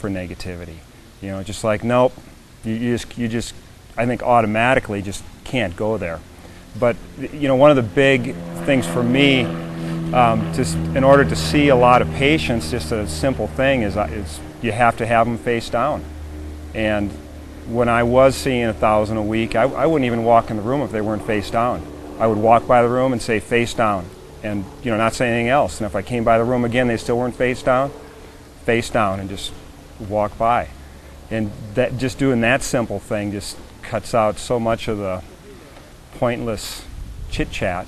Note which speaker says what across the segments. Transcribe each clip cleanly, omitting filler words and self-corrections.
Speaker 1: for negativity. You know, just like, nope, you just, I think automatically just can't go there. But, you know, one of the big things for me, just in order to see a lot of patients, just a simple thing is you have to have them face down. And when I was seeing 1,000 a week, I wouldn't even walk in the room if they weren't face down. I would walk by the room and say face down, and, you know, not say anything else. And if I came by the room again, they still weren't face down, and just walk by. And that, just doing that simple thing just cuts out so much of the pointless chit-chat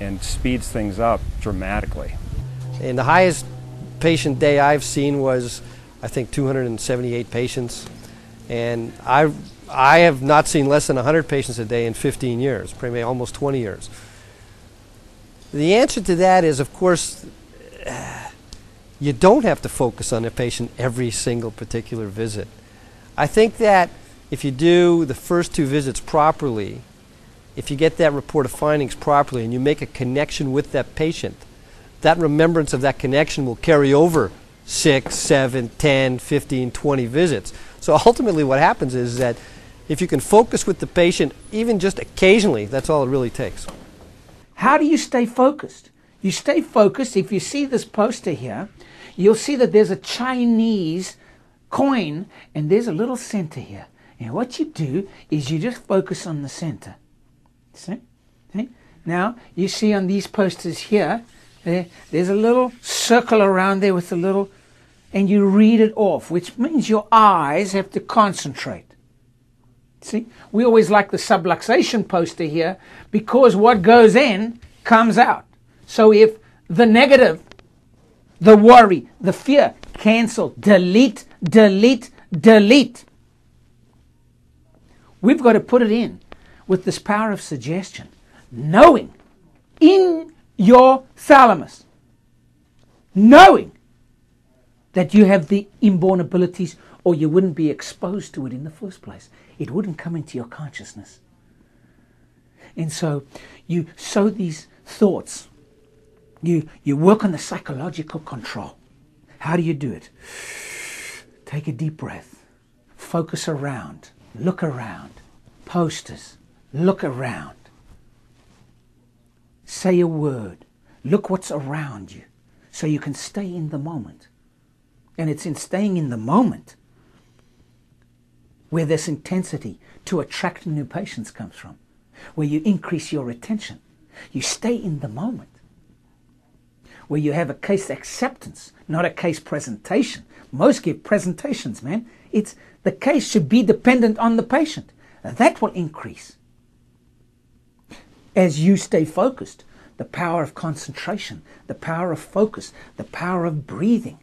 Speaker 1: and speeds things up dramatically.
Speaker 2: And the highest patient day I've seen was, I think, 278 patients. And I have not seen less than 100 patients a day in 15 years, probably almost 20 years. The answer to that is, of course, you don't have to focus on a patient every single particular visit. I think that if you do the first 2 visits properly, if you get that report of findings properly and you make a connection with that patient, that remembrance of that connection will carry over 6, 7, 10, 15, 20 visits. So ultimately what happens is that if you can focus with the patient, even just occasionally, that's all it really takes.
Speaker 3: How do you stay focused? You stay focused. If you see this poster here, you'll see that there's a Chinese coin and there's a little center here. And what you do is you just focus on the center. See? See? Now, you see on these posters here, there's a little circle around there with a little, and you read it off, which means your eyes have to concentrate. See? We always like the subluxation poster here because what goes in comes out. So if the negative, the worry, the fear, cancel, delete, delete, delete. We've got to put it in with this power of suggestion, knowing in your thalamus, knowing that you have the inborn abilities, or you wouldn't be exposed to it in the first place. It wouldn't come into your consciousness. And so you sow these thoughts. You work on the psychological control. How do you do it? Take a deep breath. Focus around. Look around. Posters. Look around. Say a word. Look what's around you so you can stay in the moment. And it's in staying in the moment where this intensity to attract new patients comes from, where you increase your attention. You stay in the moment, where you have a case acceptance, not a case presentation. Most give presentations, man. It's the case should be dependent on the patient. That will increase as you stay focused. The power of concentration, the power of focus, the power of breathing.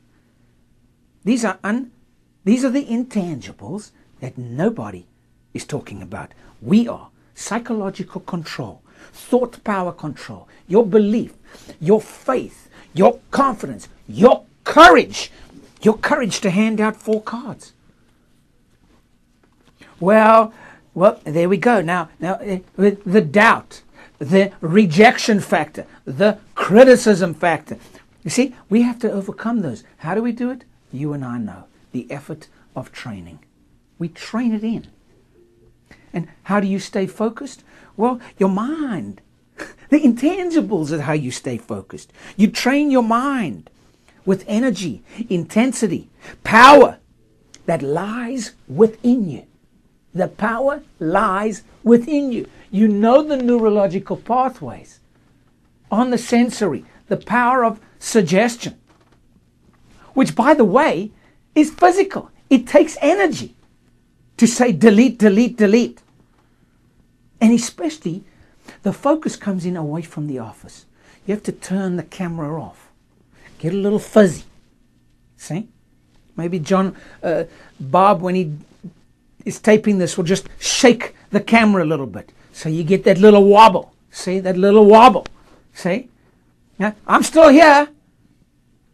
Speaker 3: These are the intangibles that nobody is talking about. We are psychological control, thought power control, your belief, your faith, your confidence, your courage to hand out 4 cards. Well, there we go. Now, the doubt, the rejection factor, the criticism factor. You see, we have to overcome those. How do we do it? You and I know the effort of training. We train it in. And how do you stay focused? Well, your mind. The intangibles are how you stay focused. You train your mind with energy, intensity, power that lies within you. The power lies within you. You know the neurological pathways on the sensory, the power of suggestion, which, by the way, is physical. It takes energy to say delete, delete, delete. And especially, the focus comes in away from the office. You have to turn the camera off. Get a little fuzzy. See? Maybe Bob, when he is taping this, will just shake the camera a little bit. So you get that little wobble. See? That little wobble. See? Yeah? I'm still here.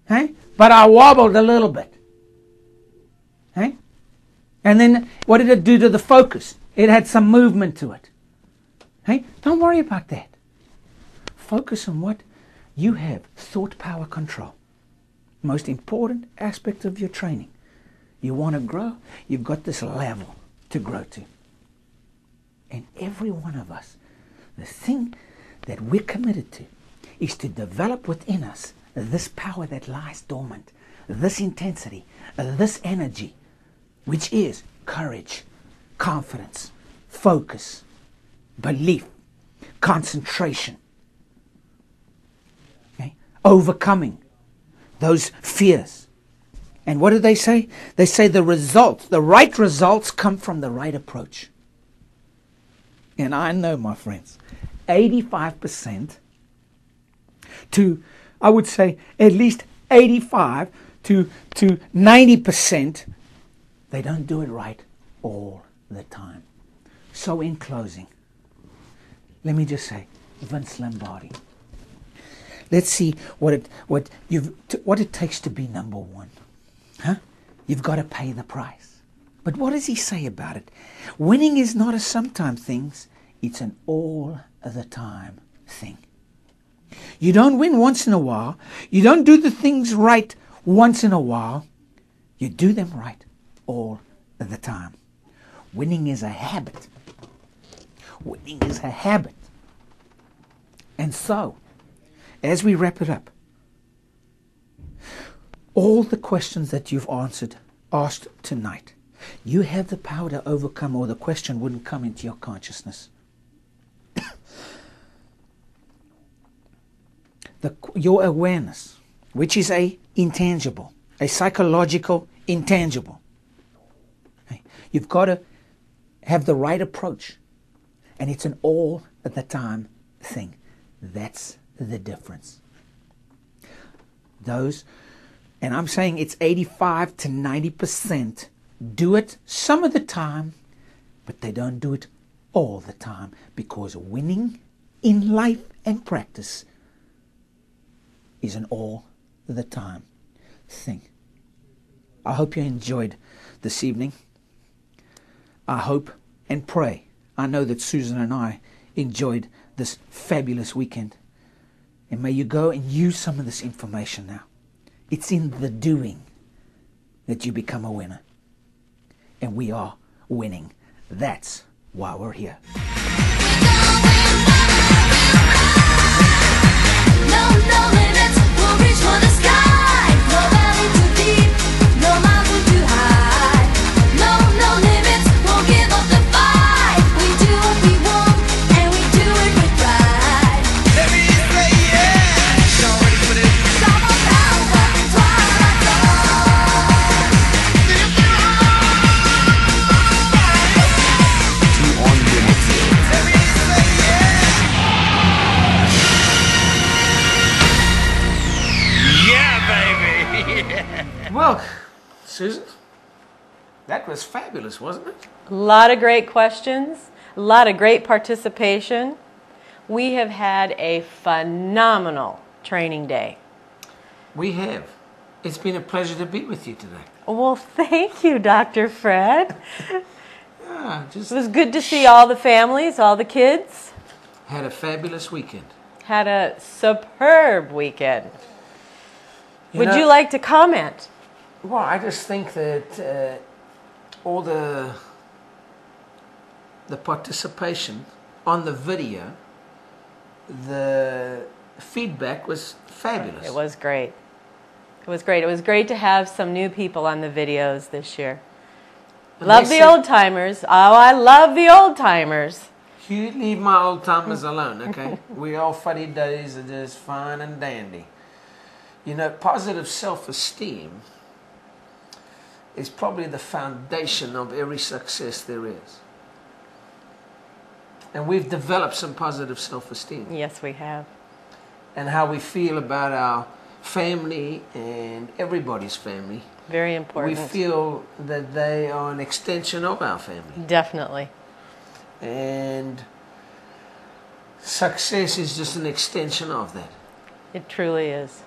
Speaker 3: Hey? But I wobbled a little bit. Hey? And then what did it do to the focus? It had some movement to it. Hey? Don't worry about that. Focus on what you have. Thought power control. Most important aspect of your training You want to grow? You've got this level to grow to. And every one of us, the thing that we're committed to is to develop within us this power that lies dormant, this intensity, this energy, which is courage, confidence, focus, belief, concentration, okay? Overcoming those fears. And what do they say? They say the results, the right results come from the right approach. And I know, my friends, 85% to, I would say, at least 85 to 90%, they don't do it right all the time. So in closing, let me just say, Vince Lombardi, let's see what it takes to be number one. Huh? You've got to pay the price. But what does he say about it? Winning is not a sometime thing, it's an all the time thing. You don't win once in a while. You don't do the things right once in a while. You do them right all the time. Winning is a habit. Winning is a habit. And so, as we wrap it up, all the questions that you've asked tonight, you have the power to overcome, or the question wouldn't come into your consciousness. Your awareness, which is a intangible, a psychological intangible. Okay? You've got to have the right approach. And it's an all at the time thing. That's the difference. Those, and I'm saying it's 85 to 90%, do it some of the time, but they don't do it all the time, because winning in life and practice is an all the time thing. I hope you enjoyed this evening. I hope and pray. I know that Susan and I enjoyed this fabulous weekend. And may you go and use some of this information now. It's in the doing that you become a winner. And we are winning. That's why we're here.
Speaker 4: No limits, we'll reach for the sky. No valley too deep, no mountain too high. No limits, won't give up the fight. We do what we want, and we do it with pride.
Speaker 5: Let me say yeah. Y'all ready for this?
Speaker 4: Summer power, twilight dawn.
Speaker 5: Let me say yeah. Yeah, baby.
Speaker 3: Well, Susan, that was fabulous, wasn't it?
Speaker 6: A lot of great questions, a lot of great participation. We have had a phenomenal training day.
Speaker 3: We have. It's been a pleasure to be with you today.
Speaker 6: Well, thank you, Dr. Fred.
Speaker 3: Yeah, just
Speaker 6: It was good to see all the families, all the kids.
Speaker 3: had a fabulous weekend.
Speaker 6: Had a superb weekend. Would
Speaker 3: know-
Speaker 6: you like to comment?
Speaker 3: Well, I just think that all the participation on the video, the feedback was fabulous.
Speaker 6: It was great. It was great. It was great to have some new people on the videos this year.
Speaker 3: And
Speaker 6: Love
Speaker 3: they
Speaker 6: the
Speaker 3: said,
Speaker 6: old timers. Oh, I love the old timers.
Speaker 3: You leave my old timers alone, okay? We all fuddy days are just fine and dandy. You know, positive self-esteem is probably the foundation of every success there is. And we've developed some positive self-esteem.
Speaker 6: Yes, we have.
Speaker 3: And how we feel about our family and everybody's family.
Speaker 6: Very
Speaker 3: We
Speaker 6: important.
Speaker 3: feel that they are an extension of our family.
Speaker 6: Definitely.
Speaker 3: And success is just an extension of that.
Speaker 6: It truly is.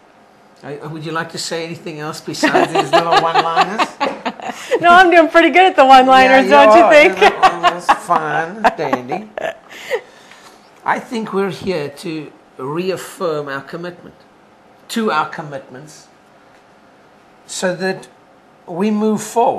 Speaker 3: Would you like to say anything else besides these little one-liners?
Speaker 6: No, I'm doing pretty good at the one-liners, don't you think?
Speaker 3: That's fine, dandy. I think we're here to reaffirm our commitment to our commitments, so that we move forward